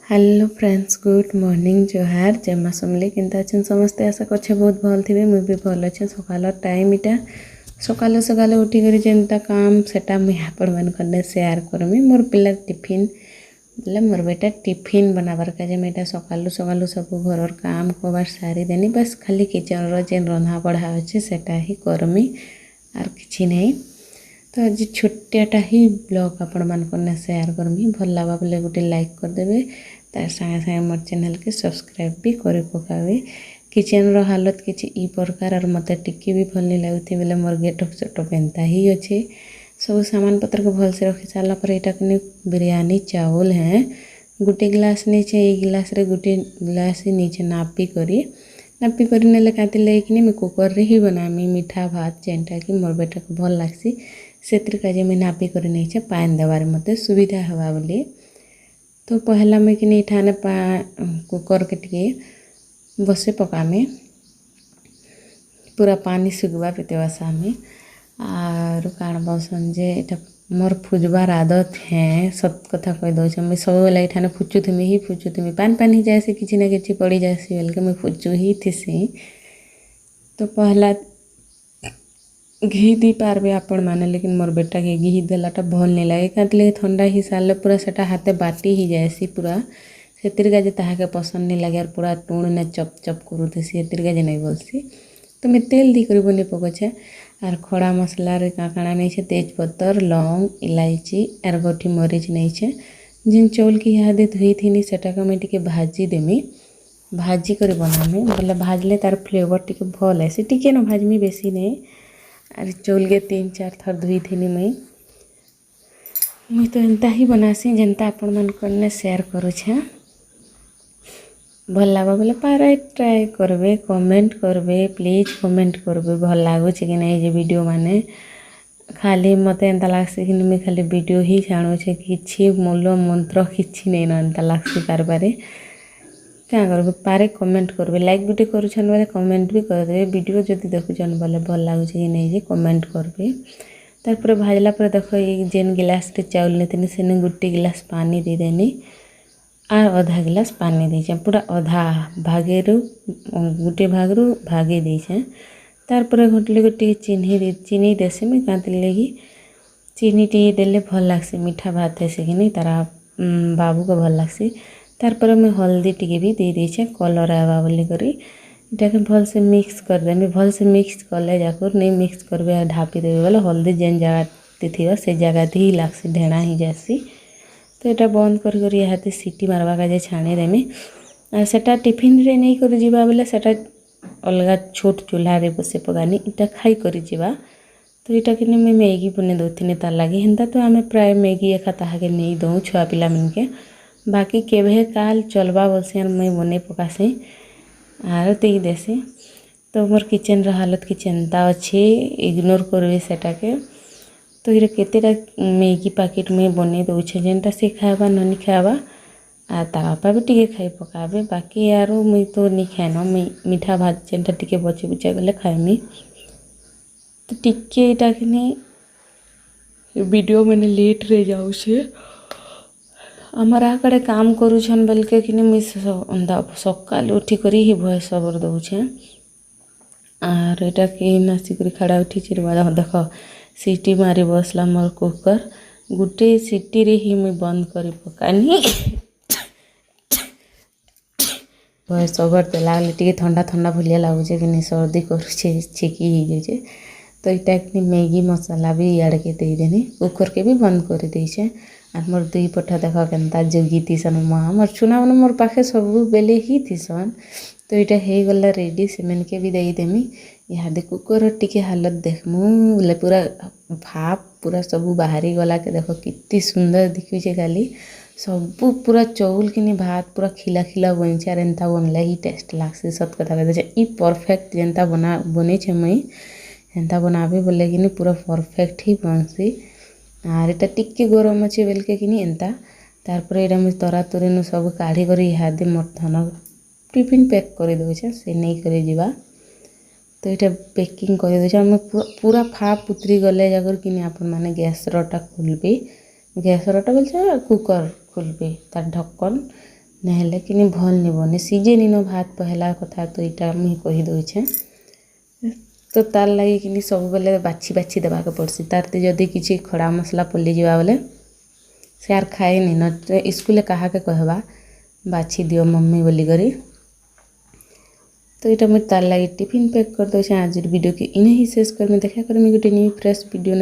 Hello friends, good morning. जोहार जय माँ समली। केनता अच्छे समस्ते? आशा करछे बहुत भल थे। मुझे भी भल अच्छे। सकाल टाइम इटा सकाल सकाल उठिक जेनता काम सेटा मुझे आपण मान शेयर करमी। मोर पिला टिफिन बोले मोर बेटा टिफिन बनाबार का जे मैं सकालू सकालू सब घर काम कबार सारी देनी। बस खाली किचन जेन रंधा बढ़ा अच्छे सेटा ही करमी आर किछि नहीं। तो आज छोटियाटा ही ब्लॉग आपण मान शेयर करमी। भल लगा बोले गोटे लाइक करदेवे, तार संगे संगे मोर चैनल के सब्सक्राइब भी कर पकावे। किचन रो हालत किसी ई प्रकार और मत टिके भी भल नहीं लगुथि बोले मोर गेटअप सेटअप एंता ही अच्छे। सब सामान पत्र को भल से रखी सारा पर यहाँ कने बिरयानी चावल है। गोटे गिलास नीचे ये गिलास रे गोटे गिलास ही नीचे नापी करी नेले काटी लेकिन मैं कुकर रे ही बनामी मीठा भात जेनटा कि मोर बेटा को भल लागसी। से मुझे नापी कर नहीं पान देवार मत सुविधा हवा बोली। तो पहला मैं कि ठाने कुकर के टे बसे पकामे पूरा पानी सुगवा पीते सामे आर काण बसन जे इटा मोर फुजबार आदत है। सत कथा कही दौचे मुझे सब बेला ठाने फुचुथी पान पान ही जाए किसी ना कि पड़ी जाए बोल मुझे फुचु ही थी। तो पहला घी दी पार्बे आपण माने, लेकिन मोर बेटा के घी देलाटा भल नहीं लगे क्या ठंडा ही सारे पूरा सेटा हाथे बाटी ही जाएसी पूरा से ताके पसंद नहीं लगे और पूरा टूण ने चप चप करूथी से नहीं बोलसी। तो मैं तेल दी कर बनी पकोछे आर खड़ा मसला रे काकाणा नहीं तेजपत्तर लौंग इलायची आर गोठी मरीच नहीं जिन चौल की इहादे धोई थी सेटा को मैं टिके भाजी देमी। भाजी कर बनामी बोले भाजले तार फ्लेवर टिके भल है टिके न भाजमी बेसी नहीं। अरे चौल के 3-4 थर धोई थी मुई तो एंता ही बनासी जेनता आपण मन करने शेयर करुछे। भल लगा बोले पारे ट्राए करबे, कमेंट करबे, प्लीज कमेंट करबे भल लागुछे कि नहीं जे वीडियो माने। खाली मत एंता लागसी कि मुई खाली वीडियो ही छाणुछे किछि मूल मंत्र किछि नहीं न एंता लागसी कारबारे। क्या करबे पारे कमेंट करबे, लाइक गुटे करूछन बोले कमेंट भी कर देबे। वीडियो जदि देखुछन बोले भल लागुछे कि नहीं जे कमेंट करबे। तारपर भाजला पर देखो ये जेन गिलास रे चाउल नेतनी सेने गोटे गिलास पानी दे देनी आर आधा गिलास पानी दीचे पूरा आधा भागेरु गोटे भागरु भागे दीचे। तारपर घटले गोटे चीनी देसी मैं कांति लगी चीनी टी देले भल लागसी मीठा भात है कि नहीं तारा बाबू को भल लागसी। तारपर मैं हल्दी टी भी दे दीचे कलर आवा बोली करी इटा भल से मिक्स कर देमी। भल से मिक्स कले जाकर नहीं मिक्स करबे ढापी देवे बोले हल्दी जेन जगह थी से जगह ही लागसी ढेणा ही जासी। तो यहाँ बंद कर हाथे सीटी मारवा का छाणी देमी और सेटा टिफिन रे नहीं कर जीवा बोले सेटा अलग छोट चूल्हा रे बसे पकानी इटा खाई कर जीवा। तो यहाँ कि मैं मैगी बने दौथी तार लगे हेन्ता तो आम प्राय मैगी एका ताके नहीं दऊँ छुआ पिला मन के बाकी केभे काल चलवा बसे मैं बने पकासी आर तई देसी। तो मोर किचन रो हालत की चिंता अच्छे इग्नोर करबे सेटा के। तो ये केतेटा मैगी पैकेट में बने दौचे जेनटा से खावा नहीं खावा आ ता बापा भी टिके खाई पकाबे बाकी यार मुई तो नहीं खाए न मुई मीठा भात जेनटा टिके बचे बुचा गले खाएमी। तो टिके इटा कि वीडियो मैंने लेट रे जाऊ आमर आ कड़े काम करूछन बोल के कि मुई सकाल उठी करी ही भॉइस ओवर दौचे आर एटा कि नासिक खड़ा उठी चिरवा देख सीटी मारी बसला मोर कुकर गोटे सीटी रे ही मुई बंद करी पकानी। भॉइस ओवर देला टे ठंडा ठंडा भलिया लगुचे कि सर्दी करुचे छिकी ही जाए। तो इटा कि मैगी मसाला भी इड़े के देदेनी कुकर के भी बंद कर देचे आर मोर दुई पठा देख केन्ता जोगी थीसन माँ मोर छुना मन मोर पाखे सब बेले ही थीसन। तो यहाँ हो गला रेडी से के भी देदेमी। इहादे कुकर टिके हालत देखमु बोले पूरा भाप पूरा सब बाहरी गला के देख कितनी सुंदर दिखुचे खाली सब पूरा चौल कि भात पूरा खिला खिला बनचे आर एंता बनले ही टेस्ट लागसी। सत कथा कहते ई परफेक्ट जेनता बने मुई एंता बनाबे बोले कि पूरा परफेक्ट ही बनसी आर एटा टिके गरम अच्छे बोल के कि एंता। तारपर यहाँ मुझे तरा तुरी सब काढ़ी कर इहादे मोर धन टिफिन पैक कर दौचे से नहीं कर जीवा। तो यहाँ पैकिंग कर दे पूरा फाप उतरी गले जाकर कि आपण मैंने गैस रोटा खोलबे गैस रोटा बोलते कुकर खोलबे तार ढक्कन नहेले कि भल नहीं बने सीझे नीन भात पहला कथा तो यहाँ मुझे कहीदे तो तार लगे कि सब बेले बाछी बाछी देवाक पड़सी तार जदि किसी खड़ा मसला पल्ली जावा बेले से यार खाए नी न स्कूल क्या कहवा बाछी दियो मम्मी बोलिकी तो यहाँ मुझे तार लगे टिफिन पैक कर दे आज वीडियो के इन ही शेष कर देखा कर गोटे न्यू फ्रेश वीडियो।